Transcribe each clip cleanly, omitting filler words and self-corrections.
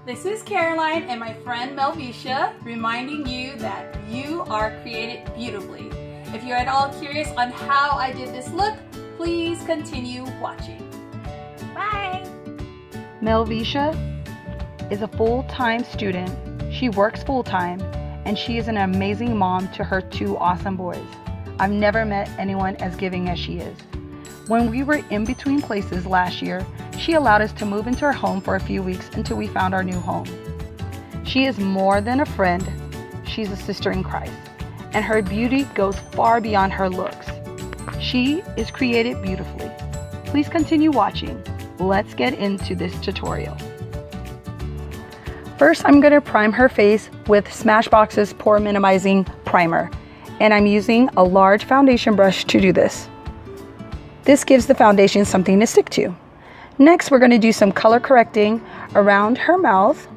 This is Caroline and my friend Melveshia reminding you that you are created beautifully. If you're at all curious on how I did this look, please continue watching. Bye! Melveshia is a full-time student. She works full-time and she is an amazing mom to her 2 awesome boys. I've never met anyone as giving as she is. When we were in between places last year, she allowed us to move into her home for a few weeks until we found our new home. She is more than a friend, she's a sister in Christ, and her beauty goes far beyond her looks. She is created beautifully. Please continue watching. Let's get into this tutorial. First, I'm going to prime her face with Smashbox's Pore Minimizing Primer, and I'm using a large foundation brush to do this. This gives the foundation something to stick to. Next, we're going to do some color correcting around her mouth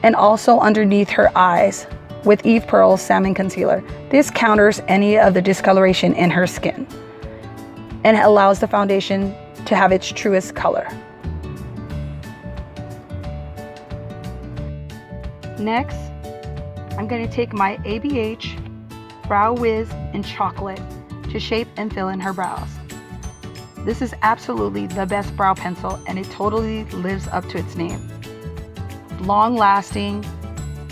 and also underneath her eyes with Pearl Salmon Concealer. This counters any of the discoloration in her skin and allows the foundation to have its truest color. Next, I'm going to take my ABH Brow Wiz in chocolate to shape and fill in her brows. This is absolutely the best brow pencil and it totally lives up to its name. It's long lasting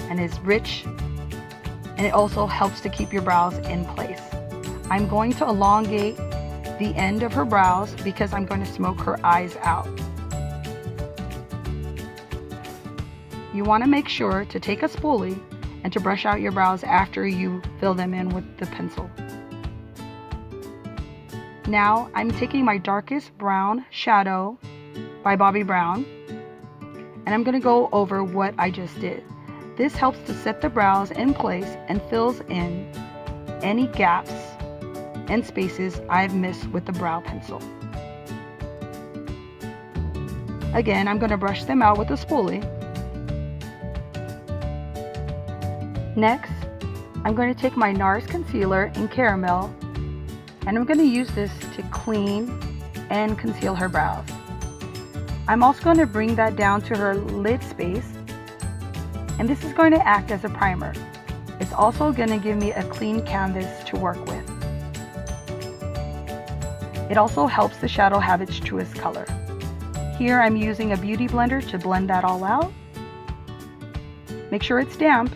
and is rich, and it also helps to keep your brows in place. I'm going to elongate the end of her brows because I'm going to smoke her eyes out. You want to make sure to take a spoolie and to brush out your brows after you fill them in with the pencil. Now I'm taking my darkest brown shadow by Bobbi Brown and I'm going to go over what I just did. This helps to set the brows in place and fills in any gaps and spaces I've missed with the brow pencil. Again, I'm going to brush them out with a spoolie. Next, I'm going to take my NARS Concealer in Caramel and I'm going to use this to clean and conceal her brows. I'm also going to bring that down to her lid space, and this is going to act as a primer. It's also going to give me a clean canvas to work with. It also helps the shadow have its truest color. Here I'm using a beauty blender to blend that all out. Make sure it's damp,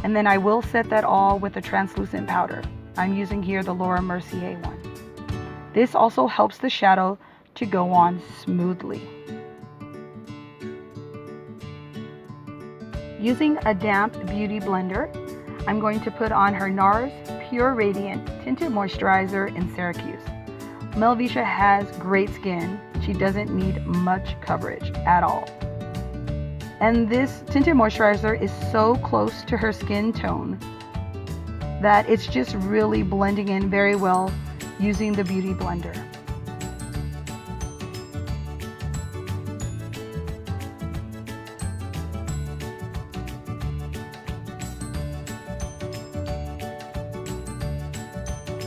and then I will set that all with a translucent powder. I'm using here the Laura Mercier one. This also helps the shadow to go on smoothly. Using a damp beauty blender, I'm going to put on her NARS Pure Radiant Tinted Moisturizer in Syracuse. Melveshia has great skin. She doesn't need much coverage at all. And this tinted moisturizer is so close to her skin tone that it's just really blending in very well using the beauty blender.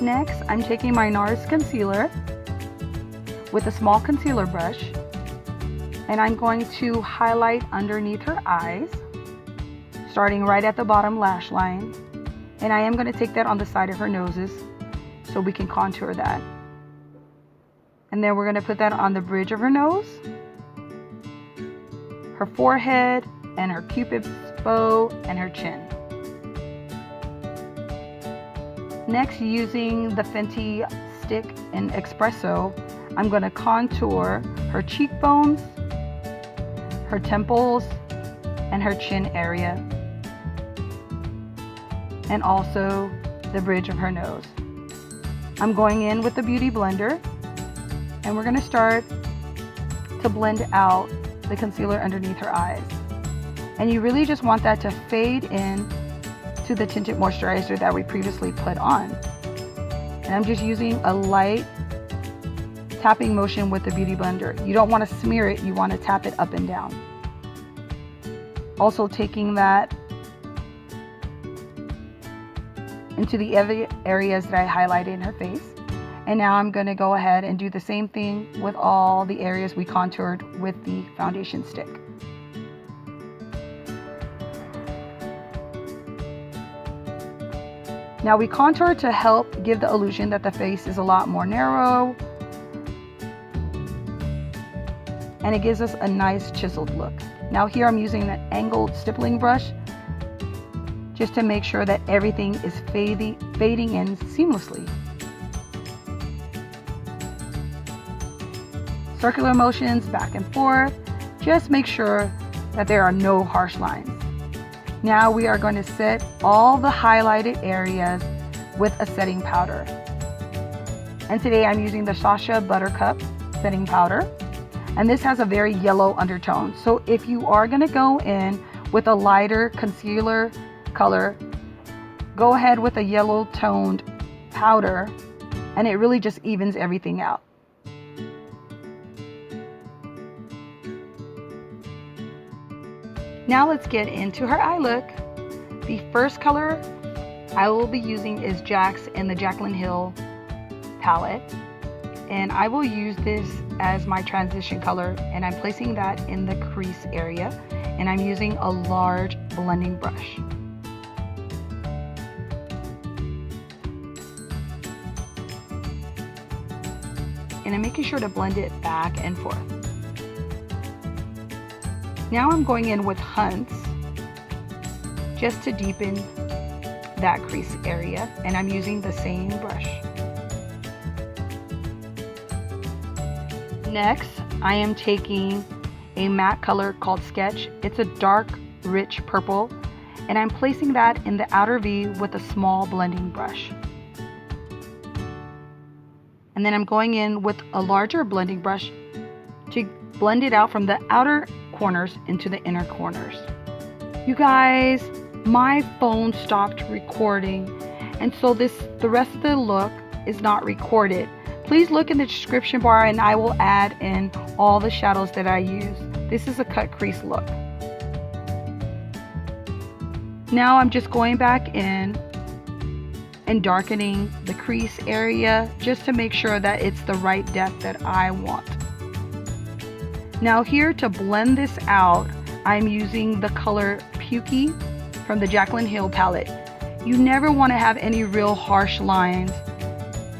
Next, I'm taking my NARS Concealer with a small concealer brush and I'm going to highlight underneath her eyes, starting right at the bottom lash line. And I am going to take that on the side of her noses so we can contour that. And then we're going to put that on the bridge of her nose, her forehead, and her cupid's bow, and her chin. Next, using the Fenty stick in Espresso, I'm going to contour her cheekbones, her temples, and her chin area, and also the bridge of her nose. I'm going in with the beauty blender and we're going to start to blend out the concealer underneath her eyes. And you really just want that to fade in to the tinted moisturizer that we previously put on. And I'm just using a light tapping motion with the beauty blender. You don't want to smear it, you want to tap it up and down. Also taking that into the areas that I highlighted in her face. And now I'm going to go ahead and do the same thing with all the areas we contoured with the foundation stick. Now we contour to help give the illusion that the face is a lot more narrow. And it gives us a nice chiseled look. Now here I'm using an angled stippling brush just to make sure that everything is fading in seamlessly. Circular motions back and forth. Just make sure that there are no harsh lines. Now we are going to set all the highlighted areas with a setting powder. And today I'm using the Sasha Buttercup setting powder. And this has a very yellow undertone. So if you are going to go in with a lighter concealer color, go ahead with a yellow toned powder, and it really just evens everything out. Now let's get into her eye look. The first color I will be using is Jack's in the JaclynHill palette. And I will use this as my transition color, and I'm placing that in the crease area. And I'm using a large blending brush. And I'm making sure to blend it back and forth. Now I'm going in with Hunts just to deepen that crease area, and I'm using the same brush. Next, I am taking a matte color called Sketch. It's a dark, rich purple, and I'm placing that in the outer V with a small blending brush. And then I'm going in with a larger blending brush to blend it out from the outer corners into the inner corners. You guys, my phone stopped recording, and so the rest of the look is not recorded. Please look in the description bar and I will add in all the shadows that I use. This is a cut crease look. Now I'm just going back in and darkening the crease area just to make sure that it's the right depth that I want. Now here to blend this out, I'm using the color Pukey from the JaclynHill palette. You never want to have any real harsh lines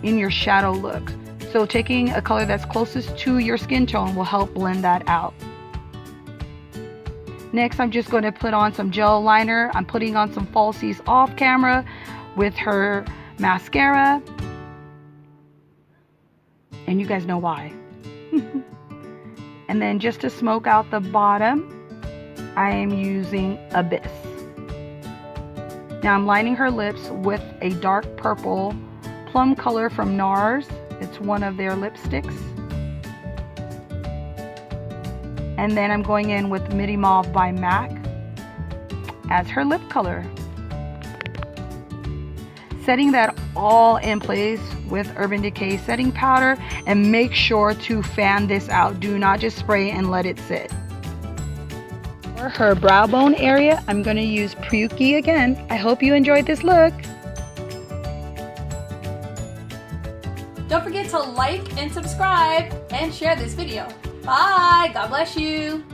in your shadow look. So taking a color that's closest to your skin tone will help blend that out. Next, I'm just going to put on some gel liner. I'm putting on some falsies off camera with her mascara. And you guys know why. And then just to smoke out the bottom, I am using Abyss. Now I'm lining her lips with a dark purple plum color from NARS. It's one of their lipsticks. And then I'm going in with Midi Mauve by MAC as her lip color. Setting that all in place with Urban Decay setting powder, and make sure to fan this out. Do not just spray and let it sit. For her brow bone area, I'm going to use Pukey again. I hope you enjoyed this look. Don't forget to like and subscribe and share this video. Bye. God bless you.